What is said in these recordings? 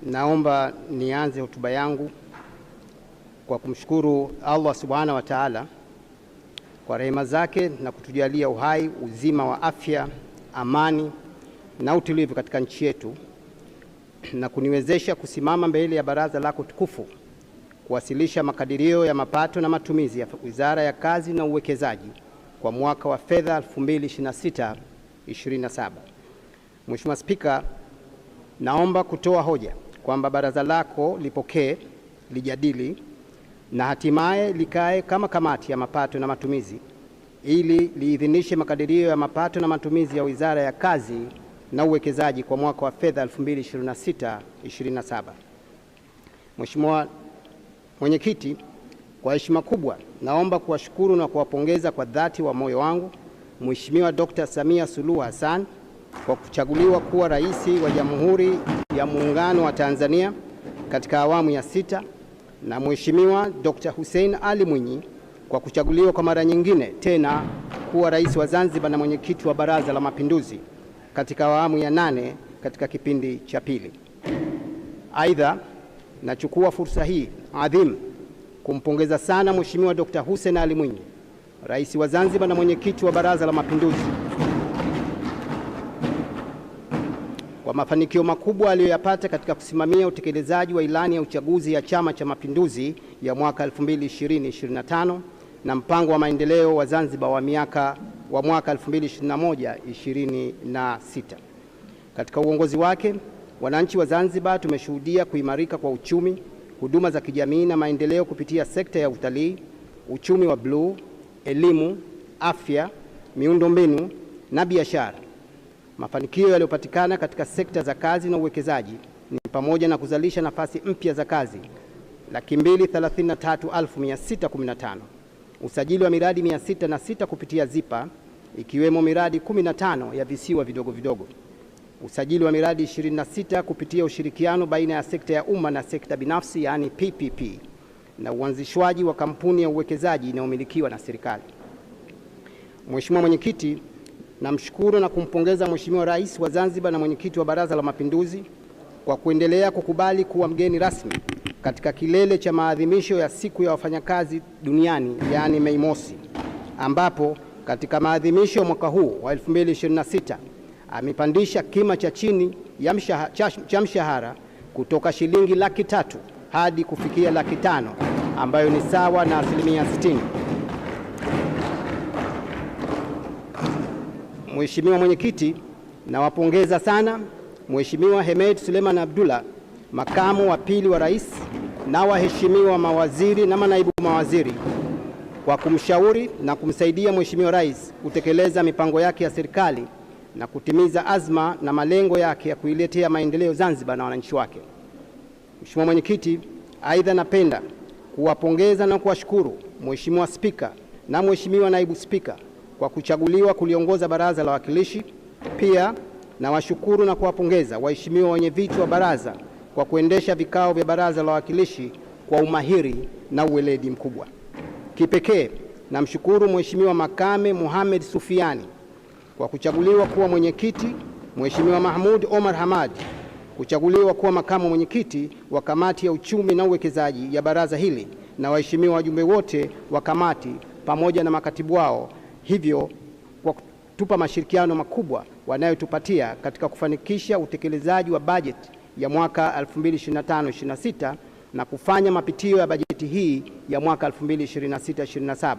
naomba nianze hotuba yangu kwa kumshukuru Allah Subhanahu wa Ta'ala kwa rehema zake na kutujalia uhai, uzima wa afya, amani na utulivu katika nchi yetu, na kuniwezesha kusimama mbele ya baraza lako tukufu kuwasilisha makadirio ya mapato na matumizi ya Wizara ya Kazi na Uwekezaji kwa mwaka wa fedha 2026/27. Mheshimiwa Spika, naomba kutoa hoja kwamba baraza lako lipokee, lijadili na hatimaye likae kama kamati ya mapato na matumizi ili liidhinishe makadirio ya mapato na matumizi ya Wizara ya Kazi na Uwekezaji kwa mwaka wa fedha 2026/27. Mheshimiwa Mwenyekiti, kwa heshima kubwa naomba kuwashukuru na kuwapongeza kwa dhati wa moyo wangu Mheshimiwa Dr. Samia Suluhu Hassan kwa kuchaguliwa kuwa Rais wa Jamhuri ya Muungano wa Tanzania katika awamu ya 6 na Mheshimiwa Dr. Hussein Ali Mwinyi kwa kuchaguliwa kwa mara nyingine tena kuwa Rais wa Zanzibar na Mwenyekiti wa Baraza la Mapinduzi katika awamu ya 8 katika kipindi cha pili. Aidha, nachukua fursa hii adhimu kumpongeza sana Mheshimiwa Dr. Hussein Ali Mwinyi, Rais wa Zanzibar na Mwenyekiti wa Baraza la Mapinduzi kwa mafanikio makubwa aliyoyapata katika kusimamia utekelezaji wa ilani ya uchaguzi ya Chama cha Mapinduzi ya mwaka 2020-2025 na mpango wa maendeleo wa Zanzibar wa mwaka 2021-2026. Katika uongozi wake, wananchi wa Zanzibar tumeshuhudia kuimarika kwa uchumi, huduma za kijamii na maendeleo kupitia sekta ya utalii, uchumi wa bluu, elimu, afya, miundombinu na biashara. Mafanikio yaliyopatikana katika sekta za kazi na uwekezaji ni pamoja na kuzalisha nafasi mpya za kazi 233,615, usajili wa miradi 606 kupitia ZIPA ikiwemo miradi 15 ya visiwa vidogo vidogo, usajili wa miradi 26 kupitia ushirikiano baina ya sekta ya umma na sekta binafsi yani PPP, na uanzishwaji wa kampuni ya uwekezaji inayomilikiwa na serikali. Mheshimiwa Mwenyekiti, namshukuru na kumpongeza Mheshimiwa Rais wa Zanzibar na Mwenyekiti wa Baraza la Mapinduzi kwa kuendelea kukubali kuwa mgeni rasmi katika kilele cha maadhimisho ya Siku ya Wafanyakazi Duniani yani Mei Mosi, ambapo katika maadhimisho mwaka huu wa 2026 amepandisha kima cha chini cha mshahara kutoka shilingi 300,000 hadi kufikia 500,000 ambayo ni sawa na 60%. Mheshimiwa Mwenyekiti, nawapongeza sana Mheshimiwa Hemed Suleiman Abdullah, makamu wa pili wa Rais, na waheshimiwa mawaziri na manaibu mawaziri kwa kumshauri na kumsaidia Mheshimiwa Rais kutekeleza mipango yake ya serikali na kutimiza azma na malengo yake ya kuiletea maendeleo Zanzibar na wananchi wake. Mheshimiwa Mwenyekiti, aidha napenda kuwapongeza na kuwashukuru Mheshimiwa Spika na Mheshimiwa Naibu Spika kwa kuchaguliwa kuliongoza Baraza la Wawakilishi. Pia nawashukuru na kuwapongeza waheshimiwa wenye viti wa baraza kwa kuendesha vikao vya Baraza la Wawakilishi kwa umahiri na uweledi mkubwa. Kipekee namshukuru Mheshimiwa Makame Mohamed Sufiani kwa kuchaguliwa kuwa mwenyekiti, Mheshimiwa Mahmud Omar Hamad kuchaguliwa kuwa makamu mwenyekiti wa Kamati ya Uchumi na Uwekezaji ya baraza hili, na waheshimiwa wajumbe wote wa kamati pamoja na makatibu wao, hivyo kwa kutupa mashirikiano makubwa wanayotupatia katika kufanikisha utekelezaji wa bajeti ya mwaka 2025/26 na kufanya mapitio ya bajeti hii ya mwaka 2026/27.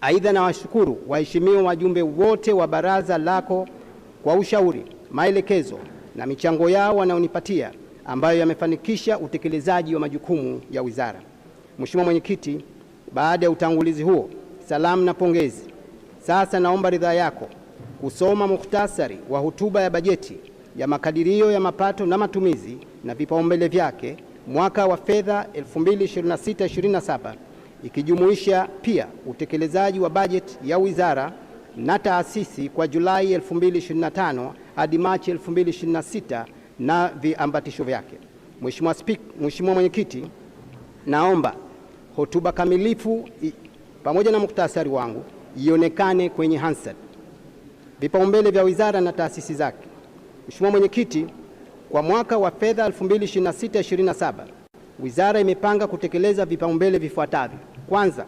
Aidha, nawashukuru waheshimiwa wajumbe wote wa baraza lako kwa ushauri, maelekezo na michango yao wanaonipatia ambayo yamefanikisha utekelezaji wa majukumu ya wizara. Mheshimiwa Mwenyekiti, baada ya utangulizi huo, salamu na pongezi, sasa naomba ridhaa yako kusoma mukhtasari wa hotuba ya bajeti ya makadirio ya mapato na matumizi na vipaumbele vyake mwaka wa fedha 2026/27 ikijumuisha pia utekelezaji wa bajeti ya wizara na taasisi kwa Julai 2025 hadi Machi 2026 na viambatisho vyake. Mheshimiwa Mwenyekiti, naomba hotuba kamilifu pamoja na mukhtasari wangu ionekane kwenye Hansard. Vipaumbele vya wizara na taasisi zake. Mheshimiwa Mwenyekiti, Kwa mwaka wa fedha 2026/27, wizara imepanga kutekeleza vipaumbele vifuatavyo. Kwanza,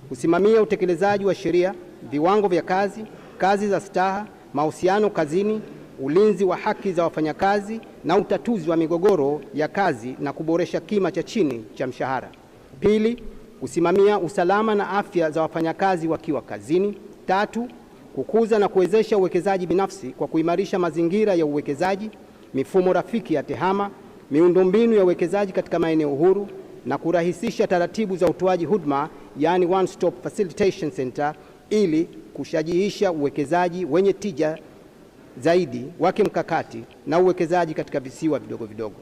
kusimamia utekelezaji wa sheria, viwango vya kazi, kazi za staha, mahusiano kazini, ulinzi wa haki za wafanyakazi na utatuzi wa migogoro ya kazi na kuboresha kima cha chini cha mshahara. Pili, kusimamia usalama na afya za wafanyakazi wakiwa kazini. Tatu, kukuza na kuwezesha uwekezaji binafsi kwa kuimarisha mazingira ya uwekezaji, mifumo rafiki ya tehama, miundombinu ya uwekezaji katika maeneo huru na kurahisisha taratibu za utoaji huduma, yani one stop facilitation center, ili kushajihisha uwekezaji wenye tija zaidi wa kimkakati na uwekezaji katika visiwa vidogo vidogo.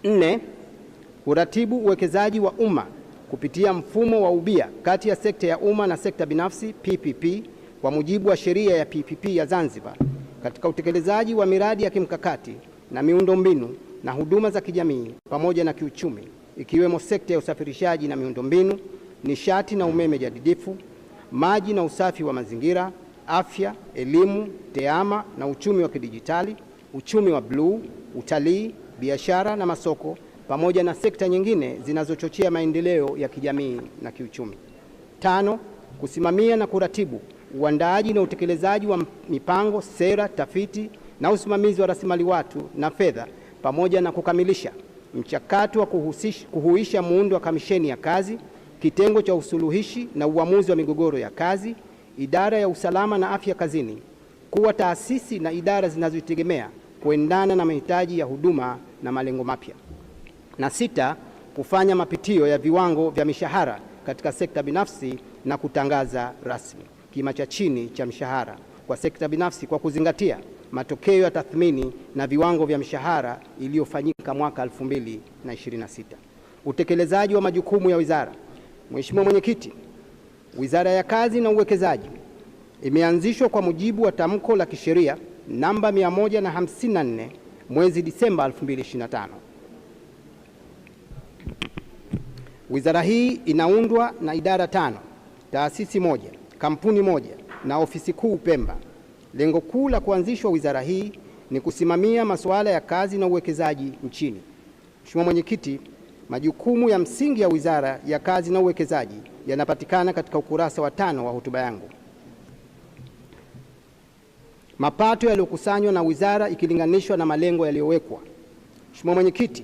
Nne, kuratibu uwekezaji wa umma kupitia mfumo wa ubia kati ya sekta ya umma na sekta binafsi PPP kwa mujibu wa sheria ya PPP ya Zanzibar katika utekelezaji wa miradi ya kimkakati na miundombinu na huduma za kijamii pamoja na kiuchumi, ikiwemo sekta ya usafirishaji na miundombinu, nishati na umeme jadidifu, maji na usafi wa mazingira, afya, elimu, tehama na uchumi wa kidijitali, uchumi wa bluu, utalii, biashara na masoko, pamoja na sekta nyingine zinazochochea maendeleo ya kijamii na kiuchumi. Tano, kusimamia na kuratibu uandaaji na utekelezaji wa mipango, sera, tafiti na usimamizi wa rasilimali watu na fedha, pamoja na kukamilisha mchakato wa kuhuisha muundo wa kamisheni ya kazi, kitengo cha usuluhishi na uamuzi wa migogoro ya kazi, idara ya usalama na afya kazini kuwa taasisi na idara zinazojitegemea kuendana na mahitaji ya huduma na malengo mapya. Na sita, kufanya mapitio ya viwango vya mishahara katika sekta binafsi na kutangaza rasmi kima cha chini cha mshahara kwa sekta binafsi kwa kuzingatia matokeo ya tathmini na viwango vya mishahara iliyofanyika mwaka 2026. Utekelezaji wa majukumu ya wizara. Mheshimiwa Mwenyekiti, Wizara ya Kazi na Uwekezaji imeanzishwa kwa mujibu wa tamko la kisheria namba 154 mwezi Disemba 2025. Wizara hii inaundwa na idara 5, taasisi 1, kampuni 1 na ofisi kuu Pemba. Lengo kuu la kuanzishwa wizara hii ni kusimamia masuala ya kazi na uwekezaji nchini. Mheshimiwa Mwenyekiti, majukumu ya msingi ya Wizara ya Kazi na Uwekezaji yanapatikana katika ukurasa wa 5 wa hotuba yangu. Mapato yaliyokusanywa na wizara ikilinganishwa na malengo yaliyowekwa. Mheshimiwa Mwenyekiti,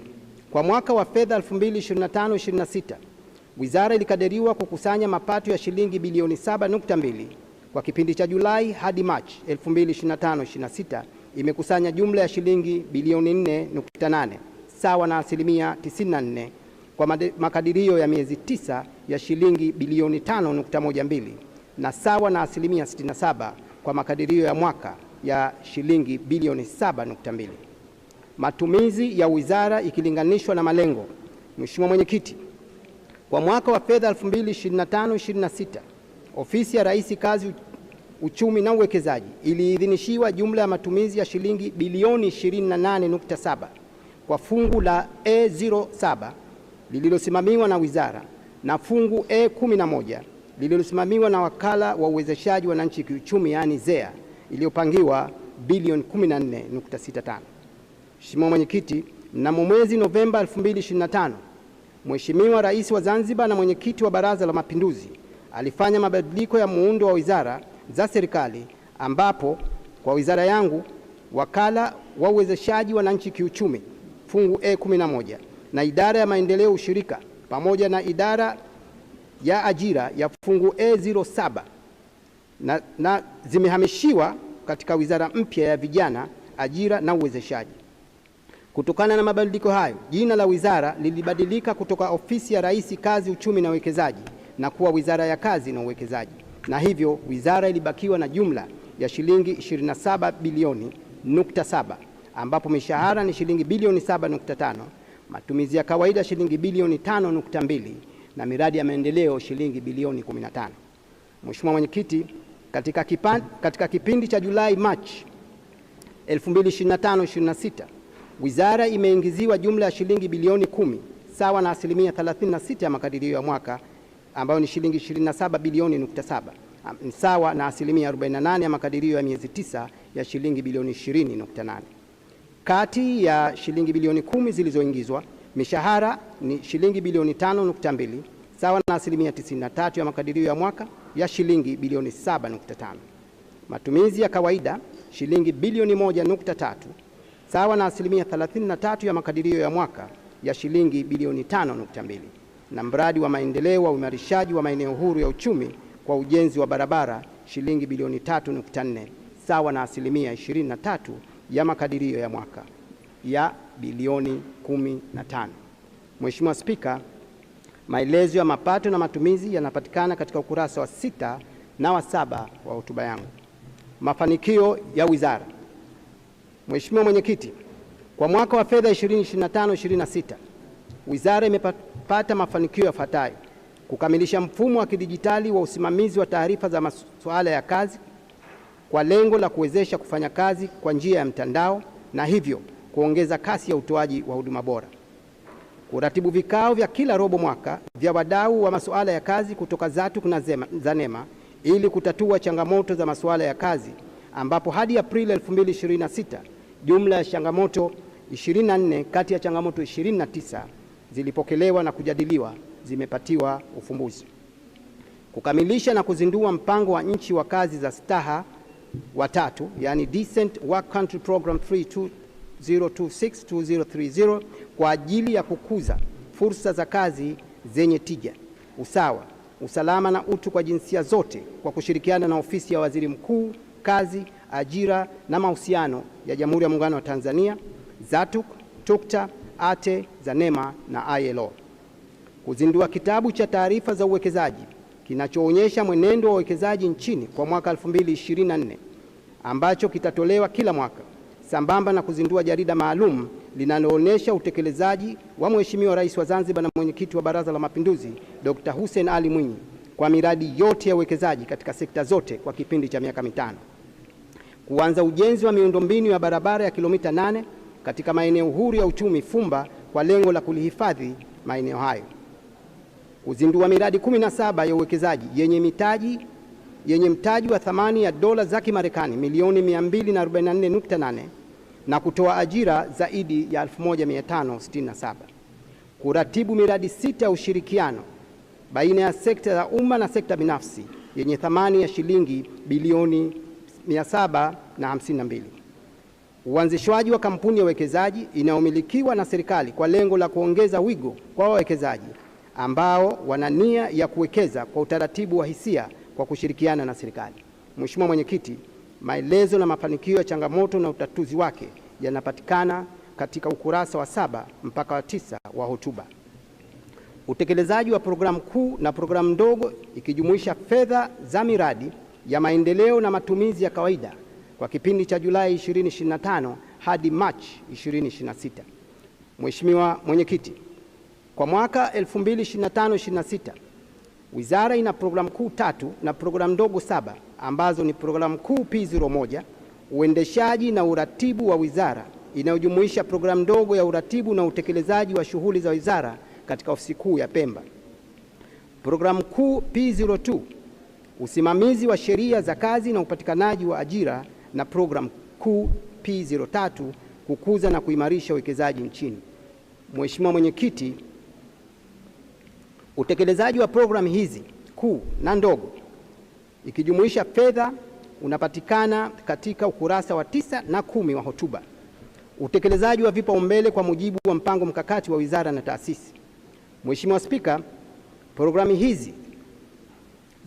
kwa mwaka wa fedha 2025/26, wizara ilikadiriwa kukusanya mapato ya shilingi bilioni 7.2. Kwa kipindi cha Julai hadi Machi 2025/26 imekusanya jumla ya shilingi bilioni 4.8 sawa na asilimia 94 kwa makadirio ya miezi 9 ya shilingi bilioni 5.12 na sawa na asilimia 67 kwa makadirio ya mwaka ya shilingi bilioni 7.2. Matumizi ya wizara ikilinganishwa na malengo. Mheshimiwa Mwenyekiti, kwa mwaka wa fedha 2025/26 Ofisi ya Rais Kazi, Uchumi na Uwekezaji iliidhinishiwa jumla ya matumizi ya shilingi bilioni 28.7 kwa fungu la E07 lililosimamiwa na wizara na fungu E11 lililosimamiwa na Wakala wa Uwezeshaji Wananchi Kiuchumi, yani ZEA, iliyopangiwa bilioni 14.65. Mheshimiwa Mwenyekiti, mnamo mwezi Novemba 2025, Mheshimiwa Rais wa Zanzibar na Mwenyekiti wa Baraza la Mapinduzi alifanya mabadiliko ya muundo wa wizara za serikali, ambapo kwa wizara yangu Wakala wa Uwezeshaji Wananchi Kiuchumi fungu E11 na idara ya maendeleo ushirika pamoja na idara ya ajira ya fungu E07 na zimehamishiwa katika wizara mpya ya vijana, ajira na uwezeshaji. Kutokana na mabadiliko hayo, jina la wizara lilibadilika kutoka Ofisi ya Rais Kazi, Uchumi na Uwekezaji na kuwa Wizara ya Kazi na Uwekezaji, na hivyo wizara ilibakiwa na jumla ya shilingi 27 bilioni nukta 7, ambapo mishahara ni shilingi bilioni 7.5, matumizi ya kawaida shilingi bilioni 5.2 na miradi ya maendeleo shilingi bilioni 15. Mheshimiwa Mwenyekiti, katika kipindi cha Julai Machi 2025/26 wizara imeingiziwa jumla ya shilingi bilioni 10 sawa na asilimia 36 ya makadirio ya mwaka, ambayo ni shilingi 27 bilioni nukta 7 sawa na asilimia 48 ya makadirio ya miezi 9 ya shilingi bilioni 20.8. Kati ya shilingi bilioni 10 zilizoingizwa, mishahara ni shilingi bilioni 5.2 sawa na asilimia 93 ya makadirio ya mwaka ya shilingi bilioni 7.5. Matumizi ya kawaida shilingi bilioni 1.3 sawa na asilimia 33 ya makadirio ya mwaka ya shilingi bilioni 5.2, na mradi wa maendeleo wa uimarishaji wa maeneo huru ya uchumi kwa ujenzi wa barabara shilingi bilioni 3.4 sawa na asilimia 23 ya makadirio ya mwaka ya bilioni 15. Mheshimiwa Spika, maelezo ya mapato na matumizi yanapatikana katika ukurasa wa 6 na wa 7 wa hotuba yangu. Mafanikio ya wizara. Mheshimiwa Mwenyekiti, kwa mwaka wa fedha 2025/26 wizara imepata mafanikio yafuatayo: kukamilisha mfumo wa kidijitali wa usimamizi wa taarifa za masuala ya kazi kwa lengo la kuwezesha kufanya kazi kwa njia ya mtandao na hivyo kuongeza kasi ya utoaji wa huduma bora. Kuratibu vikao vya kila robo mwaka vya wadau wa masuala ya kazi kutoka ZATUK na ZANEMA ili kutatua changamoto za masuala ya kazi, ambapo hadi Aprili 2026 jumla ya changamoto 24 kati ya changamoto 29 zilipokelewa na kujadiliwa zimepatiwa ufumbuzi. Kukamilisha na kuzindua mpango wa nchi wa kazi za staha wa 3, yani Decent Work Country Program 2026-2030 kwa ajili ya kukuza fursa za kazi zenye tija, usawa, usalama na utu kwa jinsia zote kwa kushirikiana na Ofisi ya Waziri Mkuu, Kazi, Ajira na Mahusiano ya Jamhuri ya Muungano wa Tanzania, ZATUK, TUKTA, ATE, ZANEMA na ILO. Kuzindua kitabu cha taarifa za uwekezaji kinachoonyesha mwenendo wa uwekezaji nchini kwa mwaka 2024 ambacho kitatolewa kila mwaka, sambamba na kuzindua jarida maalum linaloonyesha utekelezaji wa Mheshimiwa Rais wa Zanzibar na Mwenyekiti wa Baraza la Mapinduzi Dr. Hussein Ali Mwinyi kwa miradi yote ya uwekezaji katika sekta zote kwa kipindi cha miaka 5. Kuanza ujenzi wa miundombinu ya barabara ya kilomita 8 katika maeneo huru ya uchumi Fumba kwa lengo la kulihifadhi maeneo hayo. Kuzindua miradi 17 ya uwekezaji yenye mtaji wa thamani ya dola za Kimarekani milioni 244.8 na kutoa ajira zaidi ya 1567. Kuratibu miradi 6 ya ushirikiano baina ya sekta ya umma na sekta binafsi yenye thamani ya shilingi bilioni 752. Uanzishwaji wa kampuni ya uwekezaji inayomilikiwa na serikali kwa lengo la kuongeza wigo kwa wawekezaji ambao wana nia ya kuwekeza kwa utaratibu wa hisia kwa kushirikiana na serikali. Mheshimiwa Mwenyekiti, maelezo na mafanikio ya changamoto na utatuzi wake yanapatikana katika ukurasa wa 7 mpaka wa 9 wa hotuba. Utekelezaji wa programu kuu na programu ndogo ikijumuisha fedha za miradi ya maendeleo na matumizi ya kawaida kwa kipindi cha Julai 2025 hadi Machi 2026. Mheshimiwa Mwenyekiti, kwa mwaka 2025/26 wizara ina programu kuu 3 na programu ndogo 7 ambazo ni programu kuu P01 uendeshaji na uratibu wa wizara inayojumuisha programu ndogo ya uratibu na utekelezaji wa shughuli za wizara katika ofisi kuu ya Pemba, programu kuu P02 usimamizi wa sheria za kazi na upatikanaji wa ajira, na programu kuu P03 kukuza na kuimarisha uwekezaji nchini. Mheshimiwa Mwenyekiti, utekelezaji wa programu hizi kuu na ndogo ikijumuisha fedha unapatikana katika ukurasa wa 9 na 10 wa hotuba. Utekelezaji wa vipaumbele kwa mujibu wa mpango mkakati wa wizara na taasisi. Mheshimiwa Spika, programu hizi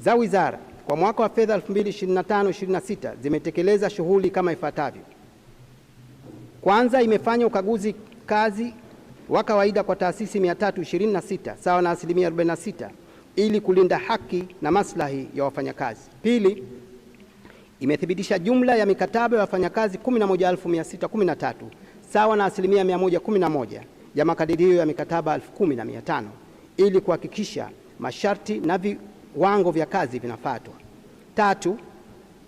za wizara kwa mwaka wa fedha 2025/26 zimetekeleza shughuli kama ifuatavyo. Kwanza, imefanya ukaguzi kazi wa kawaida kwa taasisi 326 sawa na asilimia 46 ili kulinda haki na maslahi ya wafanyakazi. Pili, imethibitisha jumla ya mikataba ya wafanyakazi 11,613 sawa na asilimia 111 ya makadirio ya mikataba 10,500 ili kuhakikisha masharti na viwango vya kazi vinafuatwa. Tatu,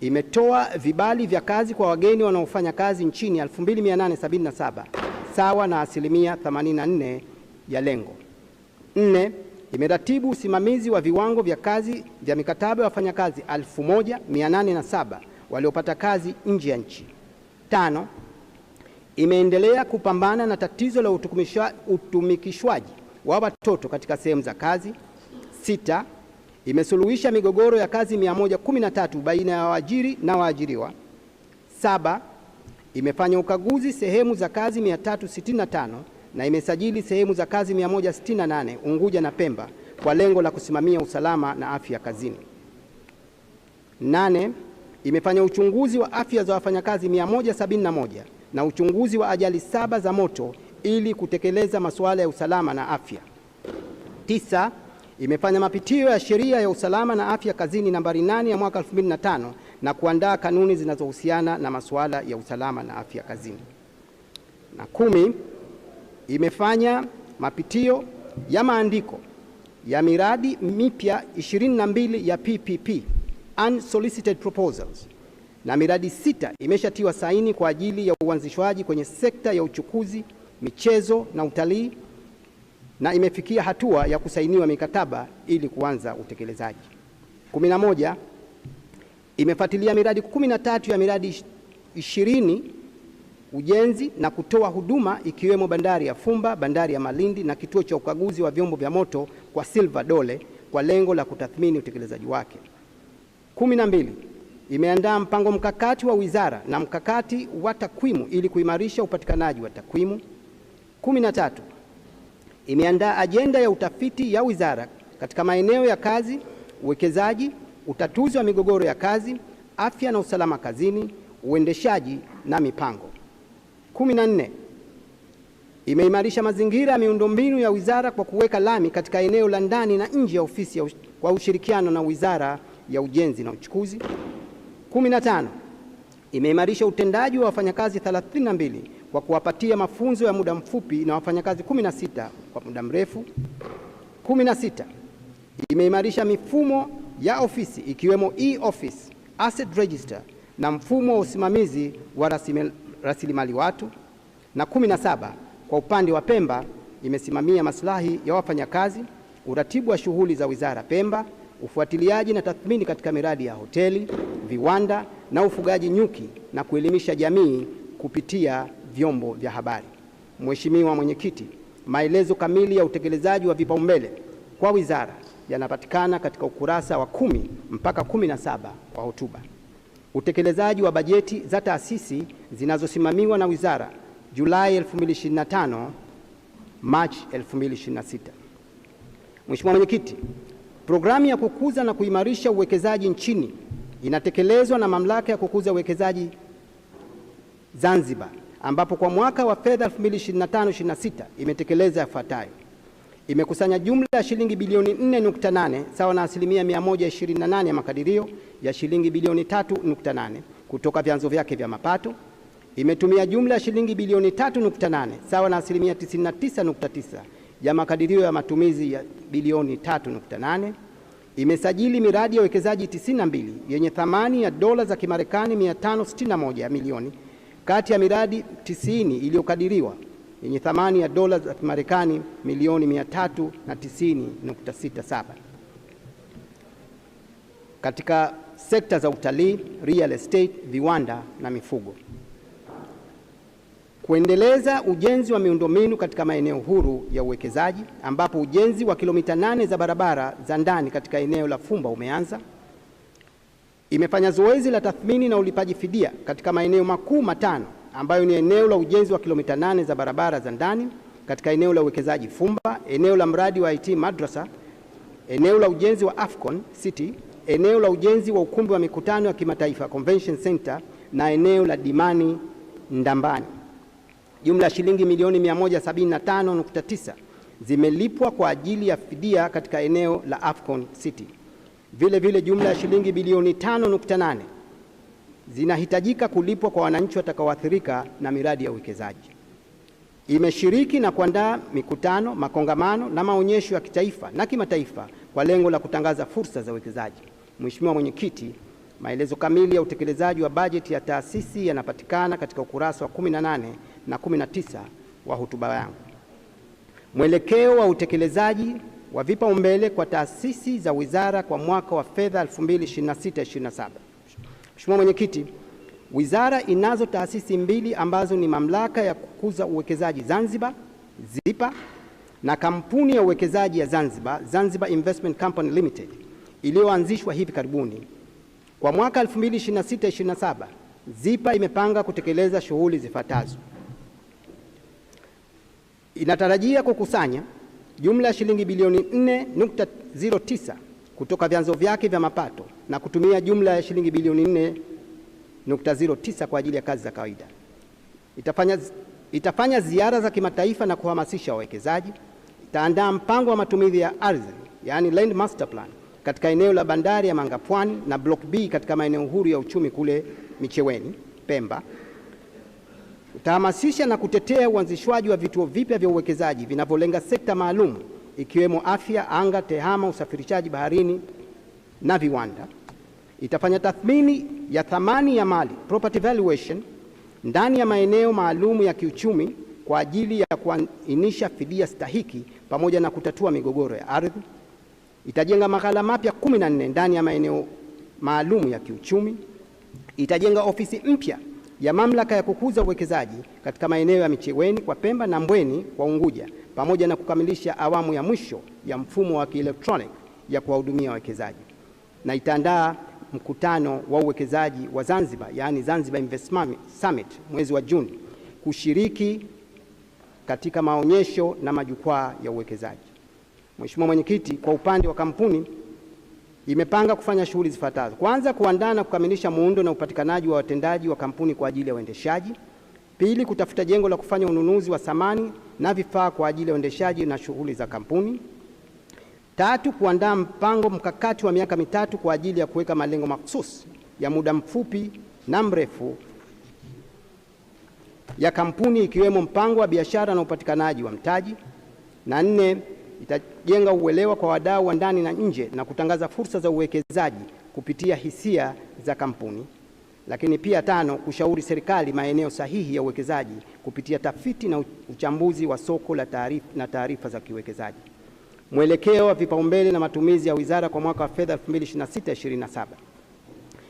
imetoa vibali vya kazi kwa wageni wanaofanya kazi nchini 2877 sawa na asilimia 84 ya lengo. 4, imeratibu usimamizi wa viwango vya kazi vya mikataba ya wafanyakazi 1807 waliopata kazi nje ya nchi. 5, imeendelea kupambana na tatizo la utumikishwaji wa watoto katika sehemu za kazi. 6. Imesuluhisha migogoro ya kazi 113 baina ya waajiri na waajiriwa. 7. Imefanya ukaguzi sehemu za kazi 365 na imesajili sehemu za kazi 168 Unguja na Pemba kwa lengo la kusimamia usalama na afya kazini. 8. Imefanya uchunguzi wa afya za wafanyakazi 171 na uchunguzi wa ajali 7 za moto ili kutekeleza masuala ya usalama na afya. 9. Imefanya mapitio ya sheria ya usalama na afya kazini nambari 8 ya mwaka 2005 na kuandaa kanuni zinazohusiana na masuala ya usalama na afya kazini. Na 10. Imefanya mapitio ya maandiko ya miradi mipya 22 ya PPP, unsolicited proposals, na miradi 6 imeshatiwa saini kwa ajili ya uanzishwaji kwenye sekta ya uchukuzi, michezo na utalii, na imefikia hatua ya kusainiwa mikataba ili kuanza utekelezaji. 11. Imefuatilia miradi 13 ya miradi 20 ujenzi na kutoa huduma ikiwemo bandari ya Fumba, bandari ya Malindi na kituo cha ukaguzi wa vyombo vya moto kwa Silva Dole kwa lengo la kutathmini utekelezaji wake. 12. Imeandaa mpango mkakati wa wizara na mkakati wa takwimu ili kuimarisha upatikanaji wa takwimu. 13. Imeandaa ajenda ya utafiti ya wizara katika maeneo ya kazi, uwekezaji, utatuzi wa migogoro ya kazi, afya na usalama kazini, uendeshaji na mipango. 14. Imeimarisha mazingira ya miundombinu ya wizara kwa kuweka lami katika eneo la ndani na nje ya ofisi kwa ushirikiano na Wizara ya Ujenzi na Uchukuzi. 15. Imeimarisha utendaji wa wafanyakazi 32 kwa kuwapatia mafunzo ya muda mfupi na wafanyakazi 16 kwa muda mrefu. 16. Imeimarisha mifumo ya ofisi ikiwemo e-office, asset register na mfumo wa usimamizi wa rasilimali watu. Na 17. Kwa upande wa Pemba, imesimamia maslahi ya wafanyakazi, uratibu wa shughuli za wizara Pemba, ufuatiliaji na tathmini katika miradi ya hoteli, viwanda na ufugaji nyuki na kuelimisha jamii kupitia vyombo vya habari. Mheshimiwa Mwenyekiti, maelezo kamili ya utekelezaji wa vipaumbele kwa wizara yanapatikana katika ukurasa wa 10 mpaka 17 wa hotuba. Utekelezaji wa bajeti za taasisi zinazosimamiwa na wizara Julai 2025 Machi 2026. Mheshimiwa Mwenyekiti, programu ya kukuza na kuimarisha uwekezaji nchini inatekelezwa na Mamlaka ya Kukuza Uwekezaji Zanzibar, ambapo kwa mwaka wa fedha 2025/26 imetekeleza yafuatayo: imekusanya jumla ya shilingi bilioni 4.8 sawa na asilimia 128 ya makadirio ya shilingi bilioni 3.8 kutoka vyanzo vyake vya mapato. Imetumia jumla ya shilingi bilioni 3.8 sawa na asilimia 99.9 ya makadirio ya matumizi ya bilioni 3.8. Imesajili miradi ya uwekezaji 92 yenye thamani ya dola za Kimarekani 561 milioni kati ya miradi 90 iliyokadiriwa yenye thamani ya dola za Kimarekani milioni 390.67 katika sekta za utalii, real estate, viwanda na mifugo. Kuendeleza ujenzi wa miundombinu katika maeneo huru ya uwekezaji, ambapo ujenzi wa kilomita 8 za barabara za ndani katika eneo la Fumba umeanza. Imefanya zoezi la tathmini na ulipaji fidia katika maeneo makuu 5 ambayo ni eneo la ujenzi wa kilomita 8 za barabara za ndani katika eneo la uwekezaji Fumba, eneo la mradi wa IT Madrasa, eneo la ujenzi wa Afcon City, eneo la ujenzi wa ukumbi wa mikutano ya kimataifa Convention Center na eneo la Dimani Ndambani. Jumla ya shilingi milioni 175.9 zimelipwa kwa ajili ya fidia katika eneo la Afcon City. Vile vile jumla ya shilingi bilioni 5.8 zinahitajika kulipwa kwa wananchi watakaoathirika na miradi ya uwekezaji. Imeshiriki na kuandaa mikutano, makongamano na maonyesho ya kitaifa na kimataifa kwa lengo la kutangaza fursa za uwekezaji. Mheshimiwa Mwenyekiti, maelezo kamili ya utekelezaji wa bajeti ya taasisi yanapatikana katika ukurasa wa 18 na 19 wa hotuba yangu. Mwelekeo wa utekelezaji wa vipaumbele kwa taasisi za wizara kwa mwaka wa fedha 2026/27. Mheshimiwa Mwenyekiti, Wizara inazo taasisi mbili ambazo ni Mamlaka ya Kukuza Uwekezaji Zanzibar ZIPA na Kampuni ya Uwekezaji ya Zanzibar, Zanzibar Investment Company Limited, iliyoanzishwa hivi karibuni. Kwa mwaka 2026-27 ZIPA imepanga kutekeleza shughuli zifuatazo. Inatarajia kukusanya jumla ya shilingi bilioni 4.09 kutoka vyanzo vyake vya mapato na kutumia jumla ya shilingi bilioni 4.09 kwa ajili ya kazi za kawaida. Itafanya ziara za kimataifa na kuhamasisha wawekezaji. Itaandaa mpango wa matumizi ya ardhi, yani land master plan, katika eneo la bandari ya Mangapwani na Block B katika maeneo huru ya uchumi kule Micheweni, Pemba. Utahamasisha na kutetea uanzishwaji wa vituo vipya vya uwekezaji vinavyolenga sekta maalum ikiwemo afya, anga, tehama, usafirishaji baharini na viwanda. Itafanya tathmini ya thamani ya mali, property valuation, ndani ya maeneo maalum ya kiuchumi kwa ajili ya kuainisha fidia stahiki pamoja na kutatua migogoro ya ardhi. Itajenga maghala mapya 14 ndani ya maeneo maalum ya kiuchumi. Itajenga ofisi mpya ya Mamlaka ya Kukuza Uwekezaji katika maeneo ya Micheweni kwa Pemba na Mbweni kwa Unguja, pamoja na kukamilisha awamu ya mwisho ya mfumo wa kielektroniki ya kuwahudumia wawekezaji. Na itaandaa mkutano wa uwekezaji wa Zanzibar, yani Zanzibar Investment Summit, mwezi wa Juni, kushiriki katika maonyesho na majukwaa ya uwekezaji. Mheshimiwa Mwenyekiti, kwa upande wa kampuni imepanga kufanya shughuli zifuatazo. Kwanza, kuandaa na kukamilisha muundo na upatikanaji wa watendaji wa kampuni kwa ajili ya uendeshaji. Pili, kutafuta jengo la kufanya ununuzi wa samani na vifaa kwa ajili ya uendeshaji na shughuli za kampuni. Tatu, kuandaa mpango mkakati wa miaka mitatu kwa ajili ya kuweka malengo mahsusi ya muda mfupi na mrefu ya kampuni ikiwemo mpango wa biashara na upatikanaji wa mtaji. Na nne, itajenga uelewa kwa wadau wa ndani na nje na kutangaza fursa za uwekezaji kupitia hisia za kampuni. Lakini pia tano, kushauri serikali maeneo sahihi ya uwekezaji kupitia tafiti na uchambuzi wa soko la taarifa za kiwekezaji. Mwelekeo wa vipaumbele na matumizi ya wizara kwa mwaka wa fedha 2026-27.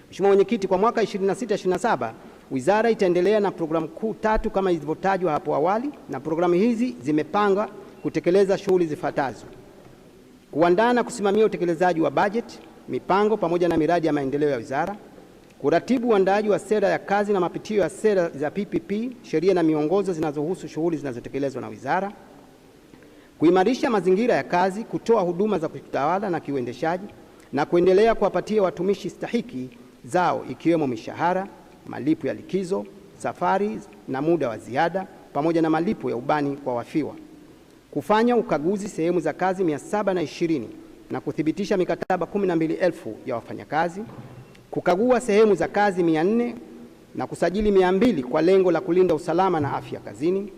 Mheshimiwa Mwenyekiti, kwa mwaka 26-27 wizara itaendelea na programu kuu 3 kama ilivyotajwa hapo awali, na programu hizi zimepanga kutekeleza shughuli zifuatazo: kuandaa na kusimamia utekelezaji wa bajeti, mipango pamoja na miradi ya maendeleo ya wizara; kuratibu uandaaji wa sera ya kazi na mapitio ya sera za PPP, sheria na miongozo zinazohusu shughuli zinazotekelezwa na wizara; kuimarisha mazingira ya kazi, kutoa huduma za kutawala na kiuendeshaji, na kuendelea kuwapatia watumishi stahiki zao ikiwemo mishahara, malipo ya likizo, safari na muda wa ziada, pamoja na malipo ya ubani kwa wafiwa; kufanya ukaguzi sehemu za kazi 720 na kuthibitisha mikataba 12,000 ya wafanyakazi; kukagua sehemu za kazi 400 na kusajili 200 kwa lengo la kulinda usalama na afya kazini;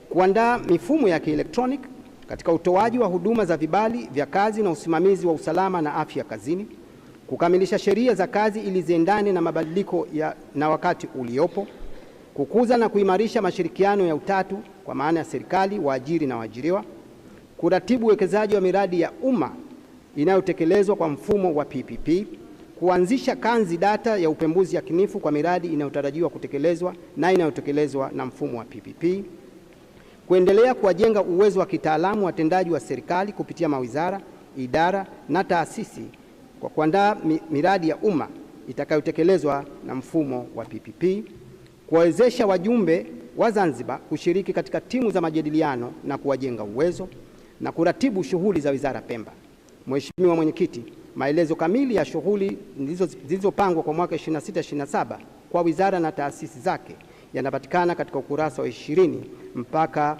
kuandaa mifumo ya kielektroniki katika utoaji wa huduma za vibali vya kazi na usimamizi wa usalama na afya kazini; kukamilisha sheria za kazi ili ziendane na mabadiliko na wakati uliopo; kukuza na kuimarisha mashirikiano ya utatu kwa maana ya serikali, waajiri na waajiriwa; kuratibu uwekezaji wa miradi ya umma inayotekelezwa kwa mfumo wa PPP; kuanzisha kanzi data ya upembuzi yakinifu kwa miradi inayotarajiwa kutekelezwa na inayotekelezwa na mfumo wa PPP; kuendelea kuwajenga uwezo wa kitaalamu watendaji wa serikali kupitia mawizara, idara na taasisi kwa kuandaa miradi ya umma itakayotekelezwa na mfumo wa PPP; kuwawezesha wajumbe wa Zanzibar kushiriki katika timu za majadiliano na kuwajenga uwezo; na kuratibu shughuli za wizara Pemba. Mheshimiwa Mwenyekiti, maelezo kamili ya shughuli zilizopangwa kwa mwaka 26-27 kwa wizara na taasisi zake yanapatikana katika ukurasa wa 20 mpaka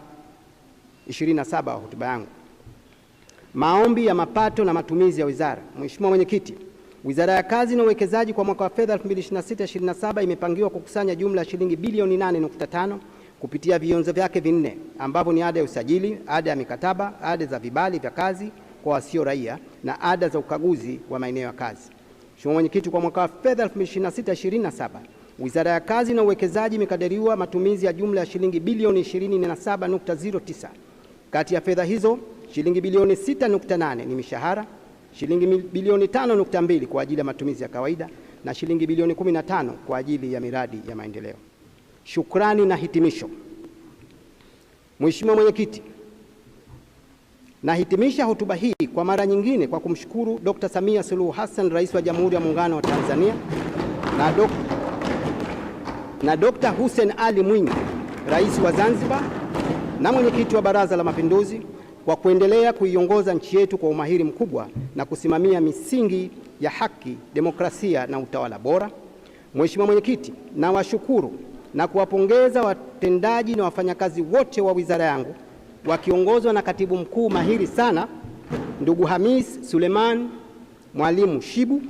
27 wa hotuba yangu. Maombi ya mapato na matumizi ya wizara. Mheshimiwa Mwenyekiti, Wizara ya Kazi na Uwekezaji kwa mwaka wa fedha 2026-27 imepangiwa kukusanya jumla ya shilingi bilioni 8.5 kupitia vyanzo vyake vinne ambavyo ni ada ya usajili, ada ya mikataba, ada za vibali vya kazi kwa wasio raia na ada za ukaguzi wa maeneo ya kazi. Mheshimiwa Mwenyekiti, kwa mwaka wa fedha 2026-27 Wizara ya Kazi na Uwekezaji imekadiriwa matumizi ya jumla ya shilingi bilioni 27.09. Kati ya fedha hizo shilingi bilioni 6.8 ni mishahara, shilingi bilioni 5.2 kwa ajili ya matumizi ya kawaida na shilingi bilioni 15 kwa ajili ya miradi ya maendeleo. Shukrani na hitimisho. Mheshimiwa Mwenyekiti, nahitimisha hotuba hii kwa mara nyingine kwa kumshukuru Dr. Samia Suluhu Hassan, Rais wa Jamhuri ya Muungano wa Tanzania, na Dr. Hussein Ali Mwinyi, Rais wa Zanzibar na Mwenyekiti wa Baraza la Mapinduzi, kwa kuendelea kuiongoza nchi yetu kwa umahiri mkubwa na kusimamia misingi ya haki, demokrasia na utawala bora. Mheshimiwa Mwenyekiti, nawashukuru na kuwapongeza watendaji na wafanyakazi wote wa wizara yangu wakiongozwa na Katibu Mkuu mahiri sana ndugu Hamis Suleiman Mwalimu Shibu,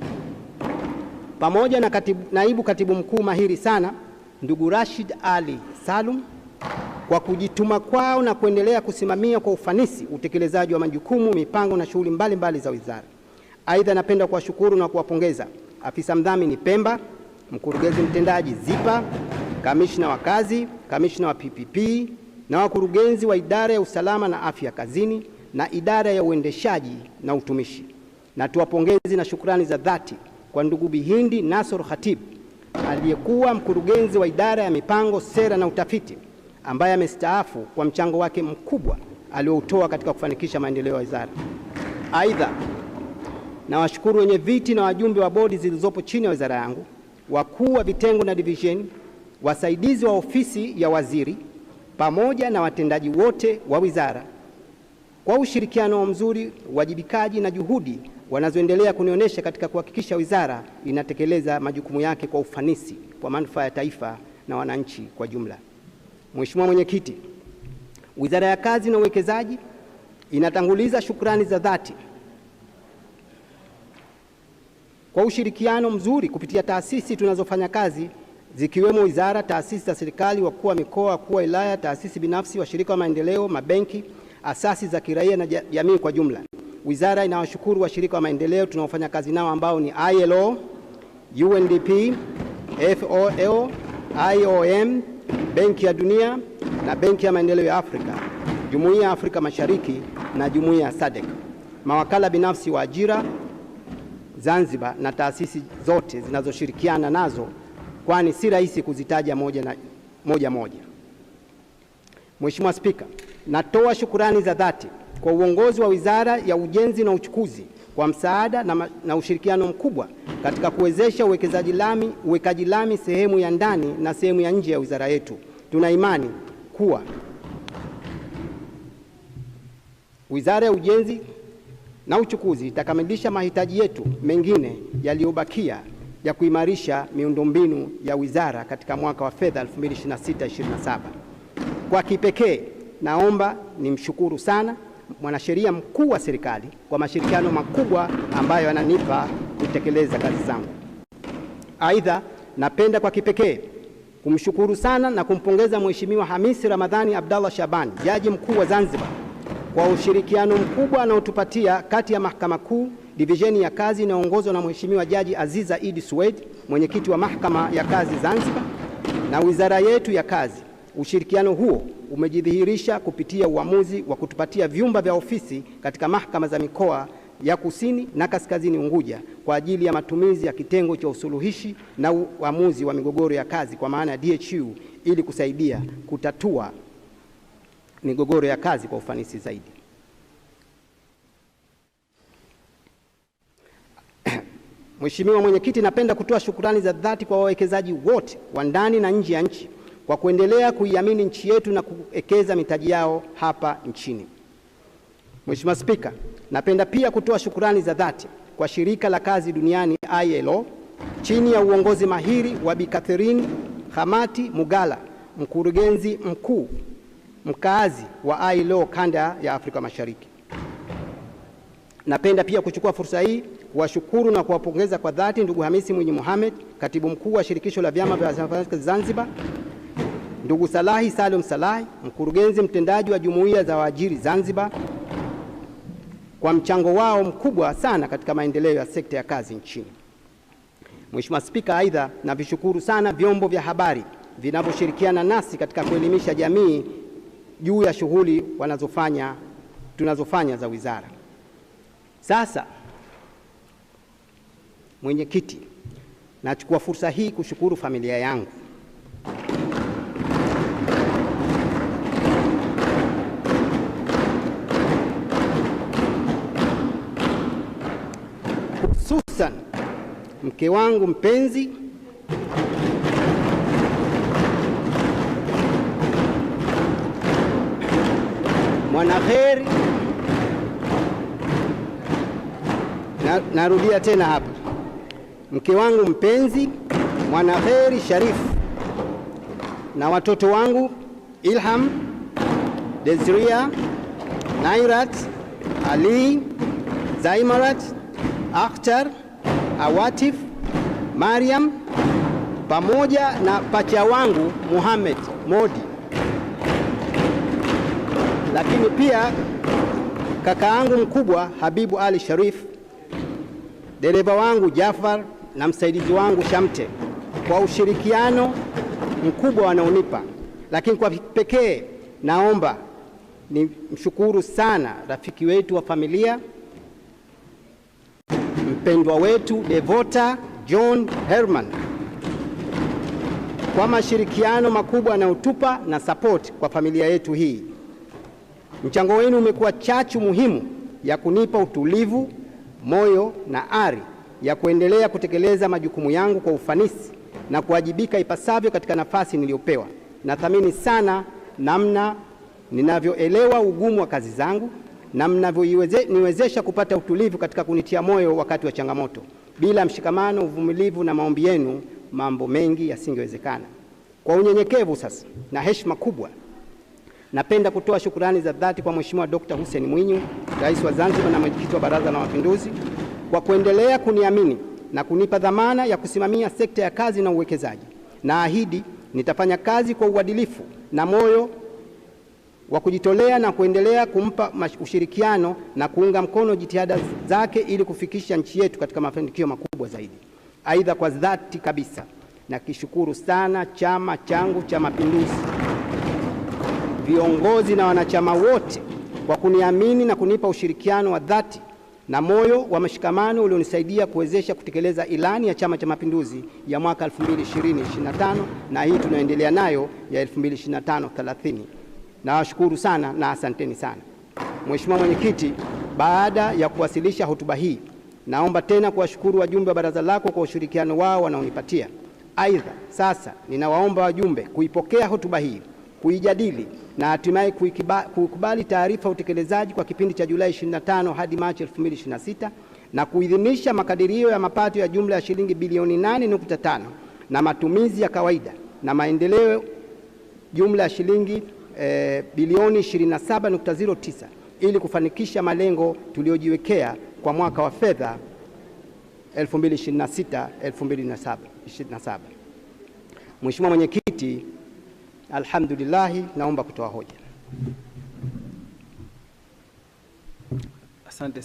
pamoja na Naibu Katibu Mkuu mahiri sana ndugu Rashid Ali Salum, kwa kujituma kwao na kuendelea kusimamia kwa ufanisi utekelezaji wa majukumu, mipango na shughuli mbalimbali za wizara. Aidha, napenda kuwashukuru na kuwapongeza afisa mdhamini Pemba, mkurugenzi mtendaji ZIPA, kamishna wa kazi, kamishna wa PPP na wakurugenzi wa idara ya usalama na afya kazini na idara ya uendeshaji na utumishi. Na tuwapongezi na shukrani za dhati kwa ndugu Bihindi Nasor Khatib, aliyekuwa mkurugenzi wa idara ya mipango, sera na utafiti, ambaye amestaafu, kwa mchango wake mkubwa alioutoa katika kufanikisha maendeleo ya wizara. Aidha, na washukuru wenye viti na wajumbe wa bodi zilizopo chini ya wizara yangu, wakuu wa vitengo na division, wasaidizi wa ofisi ya waziri, pamoja na watendaji wote wa wizara kwa ushirikiano mzuri, uwajibikaji na juhudi wanazoendelea kunionyesha katika kuhakikisha wizara inatekeleza majukumu yake kwa ufanisi kwa manufaa ya taifa na wananchi kwa jumla. Mheshimiwa Mwenyekiti, Wizara ya Kazi na Uwekezaji inatanguliza shukrani za dhati kwa ushirikiano mzuri kupitia taasisi tunazofanya kazi, zikiwemo wizara, taasisi za serikali, wakuu wa mikoa, wakuu wa wilaya, taasisi binafsi, washirika wa maendeleo, mabenki, asasi za kiraia na jamii kwa jumla. Wizara inawashukuru washirika wa maendeleo tunaofanya kazi nao ambao ni ILO, UNDP, FAO, IOM, Benki ya Dunia na Benki ya Maendeleo ya Afrika, Jumuiya ya Afrika Mashariki na Jumuiya ya SADC, mawakala binafsi wa ajira Zanzibar na taasisi zote zinazoshirikiana nazo, kwani si rahisi kuzitaja moja moja. Mheshimiwa Spika, natoa shukurani za dhati kwa uongozi wa Wizara ya Ujenzi na Uchukuzi kwa msaada na ushirikiano mkubwa katika kuwezesha uwekaji lami sehemu ya ndani na sehemu ya nje ya wizara yetu. Tuna imani kuwa Wizara ya Ujenzi na Uchukuzi itakamilisha mahitaji yetu mengine yaliyobakia ya kuimarisha miundombinu ya wizara katika mwaka wa fedha 2026/27. Kwa kipekee, naomba nimshukuru sana mwanasheria mkuu wa serikali kwa mashirikiano makubwa ambayo ananipa kutekeleza kazi zangu. Aidha, napenda kwa kipekee kumshukuru sana na kumpongeza Mheshimiwa Hamisi Ramadhani Abdallah Shaban, Jaji Mkuu wa Zanzibar, kwa ushirikiano mkubwa anaotupatia kati ya Mahakama Kuu, divisheni ya kazi inayoongozwa na Mheshimiwa Jaji Aziza Idi Suwaid, mwenyekiti wa Mahakama ya Kazi Zanzibar, na wizara yetu ya kazi. Ushirikiano huo umejidhihirisha kupitia uamuzi wa kutupatia vyumba vya ofisi katika mahakama za mikoa ya Kusini na Kaskazini Unguja kwa ajili ya matumizi ya kitengo cha usuluhishi na uamuzi wa migogoro ya kazi kwa maana ya DHU, ili kusaidia kutatua migogoro ya kazi kwa ufanisi zaidi. Mheshimiwa Mwenyekiti, napenda kutoa shukrani za dhati kwa wawekezaji wote wa ndani na nje ya nchi kwa kuendelea kuiamini nchi yetu na kuwekeza mitaji yao hapa nchini. Mheshimiwa Spika, napenda pia kutoa shukrani za dhati kwa Shirika la Kazi Duniani ILO chini ya uongozi mahiri wa Bi Catherine Hamati Mugala, mkurugenzi mkuu mkaazi wa ILO kanda ya Afrika Mashariki. Napenda pia kuchukua fursa hii kuwashukuru na kuwapongeza kwa dhati ndugu Hamisi Mwinyi Mohamed, katibu mkuu wa Shirikisho la Vyama vya Wafanyakazi Zanzibar, ndugu Salahi Salum Salahi, mkurugenzi mtendaji wa Jumuiya za Waajiri Zanzibar, kwa mchango wao mkubwa sana katika maendeleo ya sekta ya kazi nchini. Mheshimiwa Spika, aidha navishukuru sana vyombo vya habari vinavyoshirikiana nasi katika kuelimisha jamii juu ya shughuli tunazofanya za wizara. Sasa Mwenyekiti, Nachukua fursa hii kushukuru familia yangu. Hususan mke wangu mpenzi, Mwanaheri, narudia tena hapa, mke wangu mpenzi Mwanaheri Sharif na watoto wangu Ilham, Desria, Nairat, Ali, Zaimarat, Akhtar, Awatif, Mariam, pamoja na pacha wangu Muhammad Modi, lakini pia kaka yangu mkubwa Habibu Ali Sharif, dereva wangu Jafar na msaidizi wangu Shamte kwa ushirikiano mkubwa wanaonipa. Lakini kwa pekee naomba nimshukuru sana rafiki wetu wa familia, mpendwa wetu Devota John Herman kwa mashirikiano makubwa anayotupa na support kwa familia yetu hii. Mchango wenu umekuwa chachu muhimu ya kunipa utulivu, moyo na ari ya kuendelea kutekeleza majukumu yangu kwa ufanisi na kuwajibika ipasavyo katika nafasi niliyopewa. Nathamini sana namna ninavyoelewa ugumu wa kazi zangu na mnavyoniwezesha kupata utulivu katika kunitia moyo wakati wa changamoto. Bila mshikamano, uvumilivu na maombi yenu, mambo mengi yasingewezekana. Kwa unyenyekevu sasa na heshima kubwa, napenda kutoa shukrani za dhati kwa Mheshimiwa Dr. Hussein Mwinyi, Rais wa Zanzibar na Mwenyekiti wa Baraza la Mapinduzi, kwa kuendelea kuniamini na kunipa dhamana ya kusimamia sekta ya kazi na uwekezaji. Naahidi nitafanya kazi kwa uadilifu na moyo wa kujitolea na kuendelea kumpa ushirikiano na kuunga mkono jitihada zake ili kufikisha nchi yetu katika mafanikio makubwa zaidi. Aidha, kwa dhati kabisa nakishukuru sana chama changu cha Mapinduzi, viongozi na wanachama wote kwa kuniamini na kunipa ushirikiano wa dhati na moyo wa mshikamano ulionisaidia kuwezesha kutekeleza ilani ya Chama cha Mapinduzi ya mwaka 2020-2025 na hii tunaendelea nayo ya 2025-30. Nawashukuru sana na asanteni sana. Mheshimiwa Mwenyekiti, baada ya kuwasilisha hotuba hii, naomba tena kuwashukuru wajumbe wa baraza lako kwa ushirikiano wao wanaonipatia. Aidha, sasa ninawaomba wajumbe kuipokea hotuba hii, kuijadili na hatimaye kuikubali taarifa utekelezaji kwa kipindi cha Julai 25 hadi Machi 2026 na kuidhinisha makadirio ya mapato ya jumla ya shilingi bilioni 8.5 na matumizi ya kawaida na maendeleo jumla ya shilingi bilioni 27.09 ili kufanikisha malengo tuliojiwekea kwa mwaka wa fedha 2026-2027. Mheshimiwa Mwenyekiti, alhamdulillah, naomba kutoa hoja. Asante.